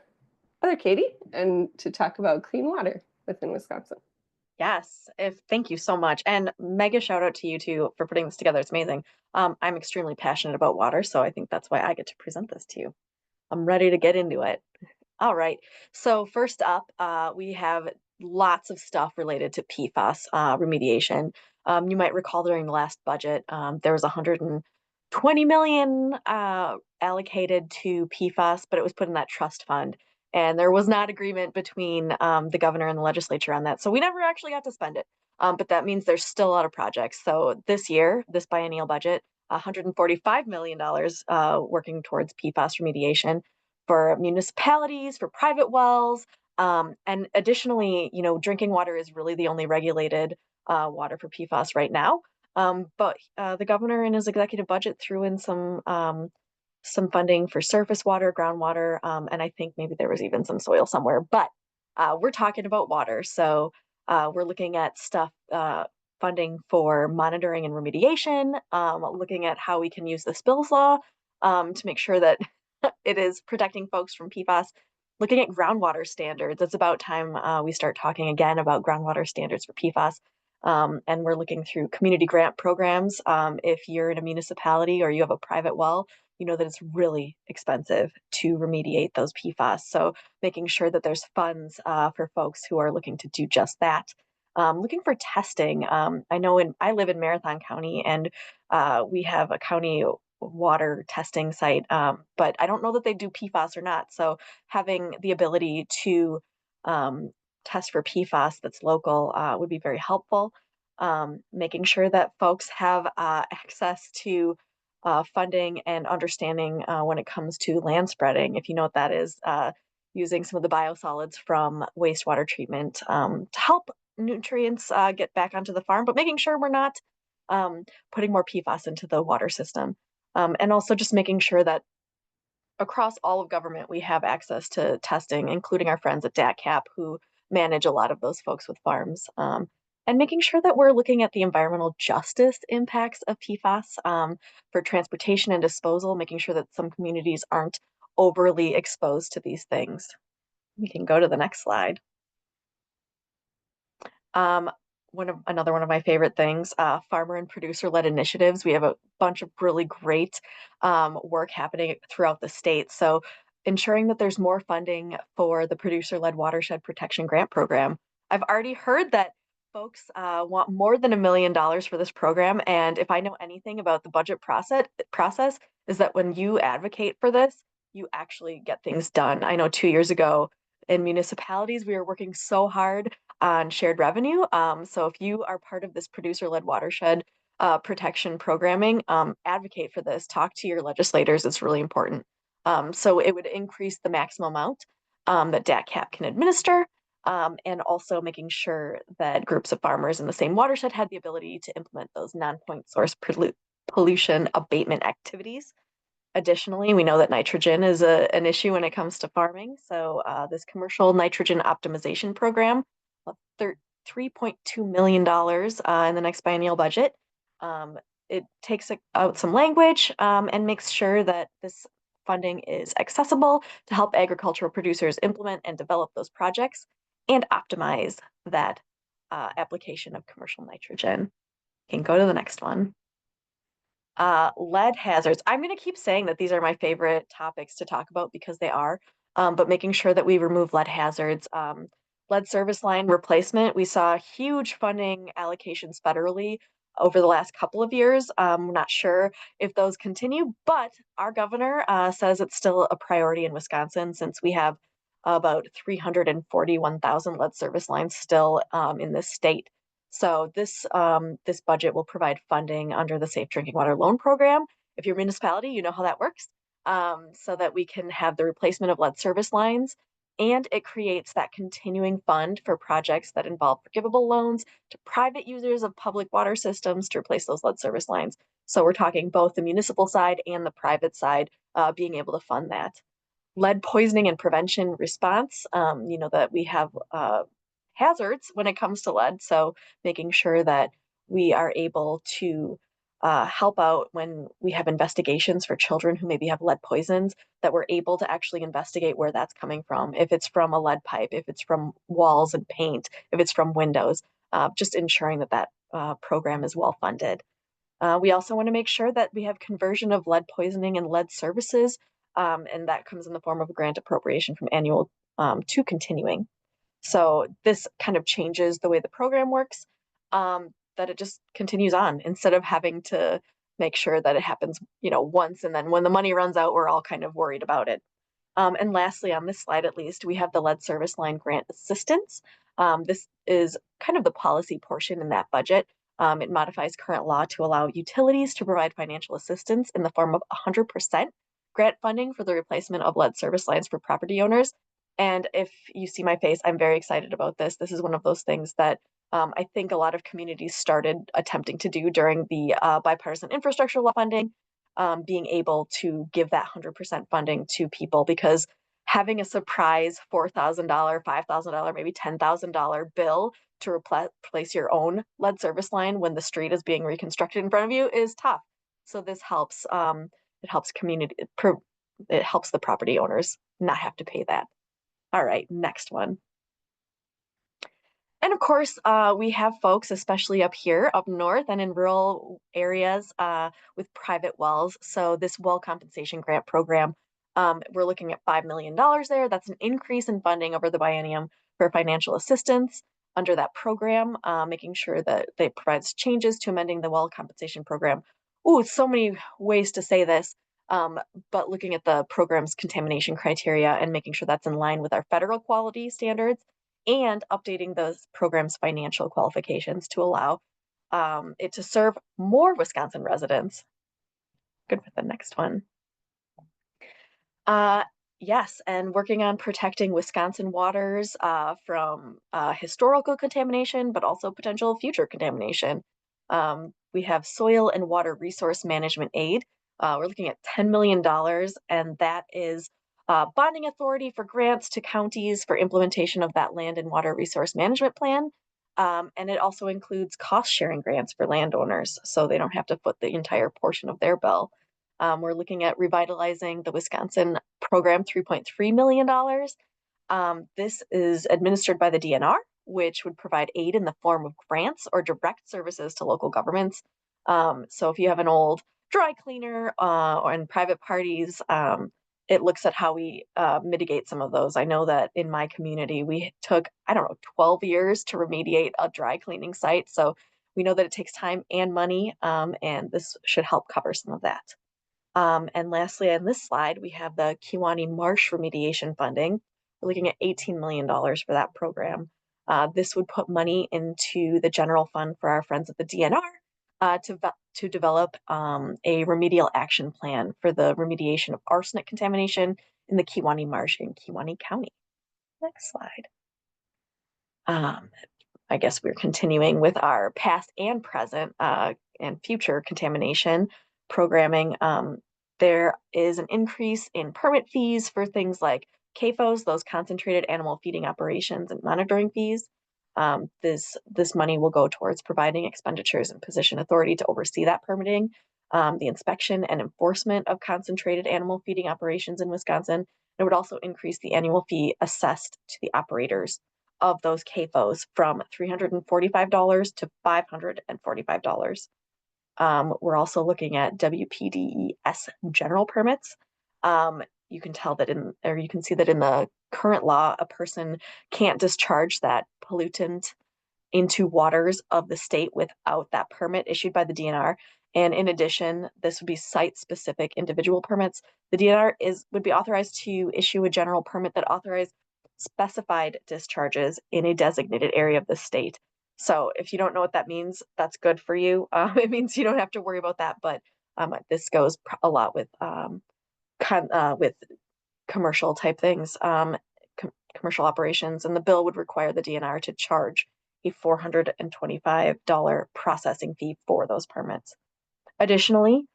other Katie and to talk about clean water within Wisconsin. Yes, thank you so much. And mega shout out to you too for putting this together. It's amazing. I'm extremely passionate about water, so I think that's why I get to present this to you. I'm ready to get into it. All right. So first up, we have lots of stuff related to PFAS remediation. You might recall during the last budget, there was 120 million allocated to PFAS, but it was put in that trust fund. And there was not agreement between the governor and the legislature on that. So we never actually got to spend it. But that means there's still a lot of projects. So this year, this biennial budget, $145 million working towards PFAS remediation for municipalities, for private wells. And additionally, drinking water is really the only regulated water for PFAS right now. But the governor in his executive budget threw in some funding for surface water, groundwater, and I think maybe there was even some soil somewhere. But we're talking about water. So we're looking at stuff, funding for monitoring and remediation, looking at how we can use the spills law to make sure that it is protecting folks from PFAS, looking at groundwater standards. It's about time we start talking again about groundwater standards for PFAS. And we're looking through community grant programs. If you're in a municipality or you have a private well, you know that it's really expensive to remediate those PFAS. So making sure that there's funds for folks who are looking to do just that. Looking for testing. I know I live in Marathon County, and we have a county water testing site, but I don't know that they do PFAS or not. So having the ability to test for PFAS that's local would be very helpful. Making sure that folks have access to funding and understanding when it comes to land spreading, if you know what that is, using some of the biosolids from wastewater treatment to help nutrients get back onto the farm, but making sure we're not putting more PFAS into the water system. And also just making sure that across all of government, we have access to testing, including our friends at DATCP who manage a lot of those folks with farms. And making sure that we're looking at the environmental justice impacts of PFAS for transportation and disposal, making sure that some communities aren't overly exposed to these things. We can go to the next slide. Another one of my favorite things, farmer and producer-led initiatives. We have a bunch of really great work happening throughout the state. So ensuring that there's more funding for the producer-led watershed protection grant program. I've already heard that folks want more than $1 million for this program. And if I know anything about the budget process is that when you advocate for this, you actually get things done. I know 2 years ago in municipalities, we were working so hard on shared revenue. So if you are part of this producer-led watershed protection programming, advocate for this, talk to your legislators, it's really important. So it would increase the maximum amount that DATCP can administer, and also making sure that groups of farmers in the same watershed had the ability to implement those non-point source pollution abatement activities. Additionally, we know that nitrogen is an issue when it comes to farming. So this commercial nitrogen optimization program of $3.2 million in the next biennial budget. It takes out some language and makes sure that this funding is accessible to help agricultural producers implement and develop those projects and optimize that application of commercial nitrogen. You can go to the next one. Lead hazards. I'm going to keep saying that these are my favorite topics to talk about because they are, but making sure that we remove lead hazards. Lead service line replacement, we saw huge funding allocations federally over the last couple of years. We're not sure if those continue, but our governor says it's still a priority in Wisconsin since we have about 341,000 lead service lines still in this state. So this budget will provide funding under the Safe Drinking Water Loan Program. If you're a municipality, you know how that works. So that we can have the replacement of lead service lines, and it creates that continuing fund for projects that involve forgivable loans to private users of public water systems to replace those lead service lines. So we're talking both the municipal side and the private side being able to fund that. Lead poisoning and prevention response, that we have hazards when it comes to lead. So making sure that we are able to help out when we have investigations for children who maybe have lead poisons, that we're able to actually investigate where that's coming from. If it's from a lead pipe, if it's from walls and paint, if it's from windows, just ensuring that that program is well funded. We also want to make sure that we have conversion of lead poisoning and lead services, and that comes in the form of a grant appropriation from annual to continuing. So this kind of changes the way the program works, that it just continues on instead of having to make sure that it happens, once, and then when the money runs out, we're all kind of worried about it. And lastly, on this slide at least, we have the lead service line grant assistance. This is kind of the policy portion in that budget. It modifies current law to allow utilities to provide financial assistance in the form of 100% grant funding for the replacement of lead service lines for property owners. And if you see my face, I'm very excited about this. This is one of those things that I think a lot of communities started attempting to do during the bipartisan infrastructure law funding, being able to give that 100% funding to people, because having a surprise $4,000, $5,000, maybe $10,000 bill to replace your own lead service line when the street is being reconstructed in front of you is tough. So this helps. It helps it helps the property owners not have to pay that. All right, next one. And of course, we have folks, especially up here, up north and in rural areas with private wells. So this well compensation grant program, we're looking at $5 million there. That's an increase in funding over the biennium for financial assistance under that program, making sure that it provides changes to amending the well compensation program. Ooh, so many ways to say this, but looking at the program's contamination criteria and making sure that's in line with our federal quality standards, and updating those programs' financial qualifications to allow it to serve more Wisconsin residents. Good with the next one. Yes, and working on protecting Wisconsin waters from historical contamination, but also potential future contamination. We have soil and water resource management aid. We're looking at $10 million, and that is bonding authority for grants to counties for implementation of that land and water resource management plan. And it also includes cost sharing grants for landowners, so they don't have to foot the entire portion of their bill. We're looking at revitalizing the Wisconsin program, $3.3 million. This is administered by the DNR, which would provide aid in the form of grants or direct services to local governments. So if you have an old dry cleaner or in private parties, it looks at how we mitigate some of those. I know that in my community, we took, 12 years to remediate a dry cleaning site. So we know that it takes time and money, and this should help cover some of that. And lastly, on this slide, we have the Kewaunee Marsh remediation funding. We're looking at $18 million for that program. This would put money into the general fund for our friends at the DNR to develop a remedial action plan for the remediation of arsenic contamination in the Kewaunee Marsh in Kewaunee County. Next slide. I guess we're continuing with our past and present and future contamination programming. There is an increase in permit fees for things like CAFOs, those concentrated animal feeding operations, and monitoring fees. This money will go towards providing expenditures and position authority to oversee that permitting, the inspection and enforcement of concentrated animal feeding operations in Wisconsin. It would also increase the annual fee assessed to the operators of those CAFOs from $345 to $545. We're also looking at WPDES general permits. You can tell that you can see that in the current law, a person can't discharge that pollutant into waters of the state without that permit issued by the DNR. And in addition, this would be site-specific individual permits. The DNR would be authorized to issue a general permit that authorizes specified discharges in a designated area of the state. So if you don't know what that means, that's good for you. It means you don't have to worry about that, but this goes a lot with commercial type things, commercial operations, and the bill would require the DNR to charge a $425 processing fee for those permits. Additionally,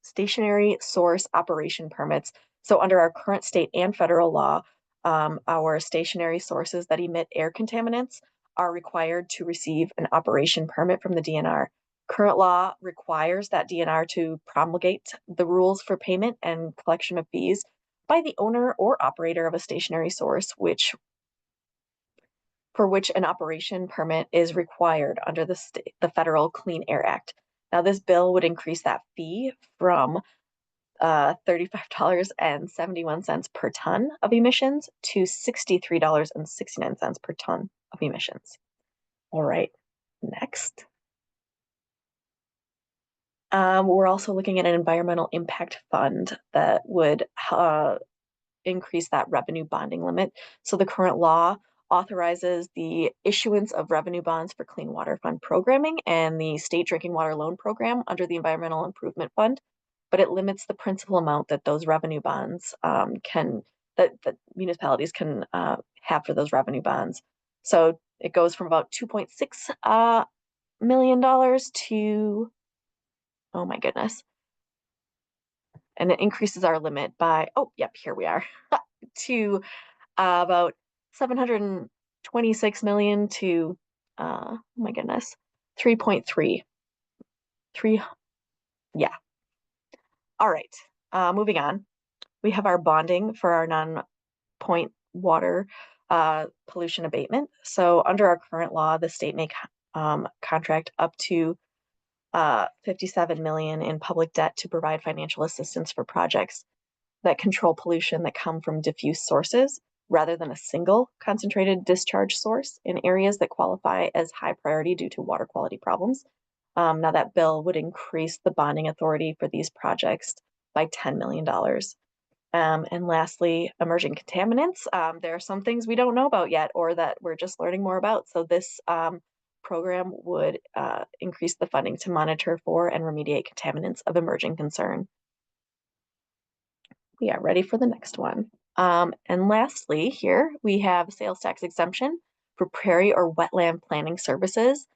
stationary source operation permits. So under our current state and federal law, our stationary sources that emit air contaminants are required to receive an operation permit from the DNR. Current law requires that DNR to promulgate the rules for payment and collection of fees by the owner or operator of a stationary source, for which an operation permit is required under the Federal Clean Air Act. Now, this bill would increase that fee from $35.71 per ton of emissions to $63.69 per ton of emissions. All right, next. We're also looking at an environmental impact fund that would increase that revenue bonding limit. So the current law authorizes the issuance of revenue bonds for Clean Water Fund programming and the State Drinking Water Loan Program under the Environmental Improvement Fund, but it limits the principal amount that those revenue bonds that municipalities can have for those revenue bonds. So it goes from about $2.6 million to, oh my goodness. And it increases our limit by, oh, yep, here we are, to about 726 million to, oh my goodness, 3.3. Yeah. All right, moving on. We have our bonding for our non-point water pollution abatement. So under our current law, the state may contract up to 57 million in public debt to provide financial assistance for projects that control pollution that come from diffuse sources rather than a single concentrated discharge source in areas that qualify as high priority due to water quality problems. Now that bill would increase the bonding authority for these projects by $10 million. And lastly, emerging contaminants. There are some things we don't know about yet or that we're just learning more about. So this program would increase the funding to monitor for and remediate contaminants of emerging concern. We are ready for the next one. And lastly, here we have sales tax exemption for prairie or wetland planning services.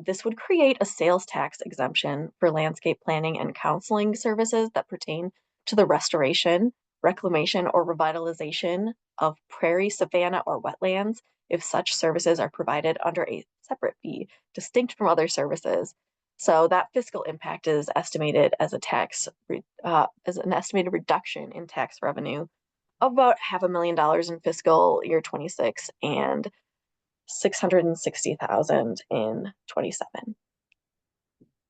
This would create a sales tax exemption for landscape planning and counseling services that pertain to the restoration, reclamation, or revitalization of prairie, savanna, or wetlands if such services are provided under a separate fee, distinct from other services. So that fiscal impact is estimated as an estimated reduction in tax revenue of about $500,000 in fiscal year 26 and 660,000 in 27.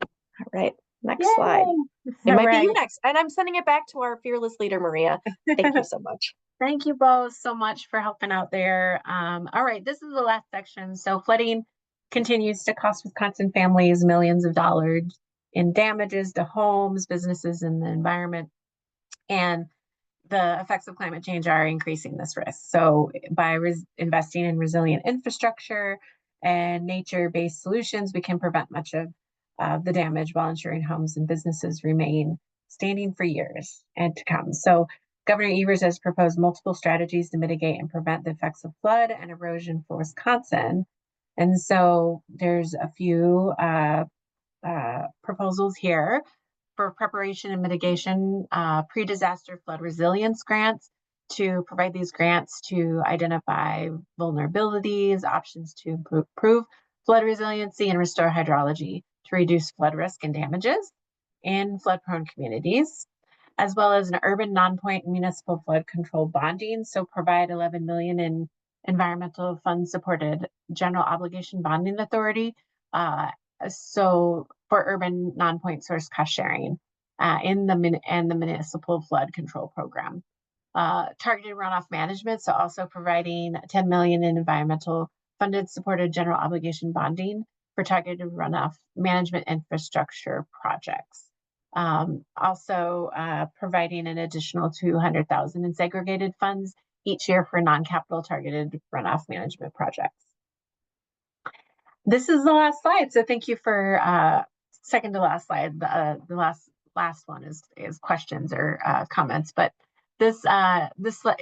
All right, next slide. It might be you next, and I'm sending it back to our fearless leader, Maria. Thank you so much. Thank you both so much for helping out there. All right, this is the last section. So flooding continues to cost Wisconsin families millions of dollars in damages to homes, businesses, and the environment. And the effects of climate change are increasing this risk. So by investing in resilient infrastructure and nature-based solutions, we can prevent much of the damage while ensuring homes and businesses remain standing for years and to come. So Governor Evers has proposed multiple strategies to mitigate and prevent the effects of flood and erosion for Wisconsin. And so there's a few proposals here for preparation and mitigation, pre-disaster flood resilience grants, to provide these grants to identify vulnerabilities, options to improve flood resiliency and restore hydrology to reduce flood risk and damages in flood-prone communities, as well as an urban non-point municipal flood control bonding. So provide 11 million in environmental fund supported general obligation bonding authority. So for urban non-point source cost sharing in the municipal flood control program. Targeted runoff management, so also providing 10 million in environmental funded supported general obligation bonding for targeted runoff management infrastructure projects. Also providing an additional 200,000 in segregated funds each year for non-capital targeted runoff management projects. This is the last slide, so thank you for second to last slide. The last one is questions or comments, but this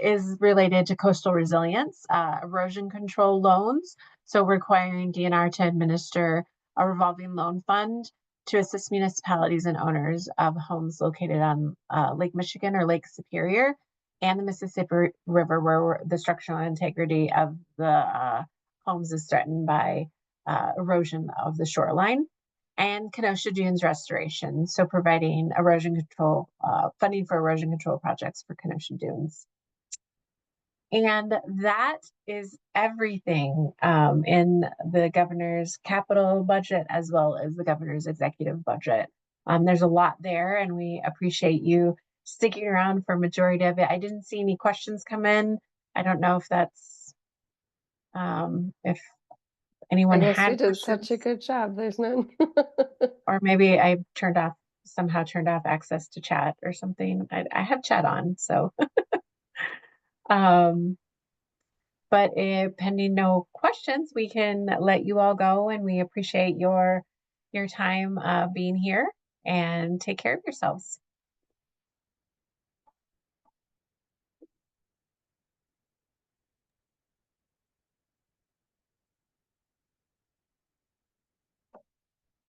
is related to coastal resilience, erosion control loans. So requiring DNR to administer a revolving loan fund to assist municipalities and owners of homes located on Lake Michigan or Lake Superior and the Mississippi River, where the structural integrity of the homes is threatened by erosion of the shoreline, and Kenosha Dunes restoration, so providing erosion control, funding for erosion control projects for Kenosha Dunes. And that is everything in the governor's capital budget as well as the governor's executive budget. There's a lot there, and we appreciate you sticking around for a majority of it. I didn't see any questions come in. I don't know if that's if anyone I guess had we did questions. such a good job. There's none. Or maybe I somehow turned off access to chat or something. I have chat on, so. But pending no questions, we can let you all go, and we appreciate your time being here, and take care of yourselves.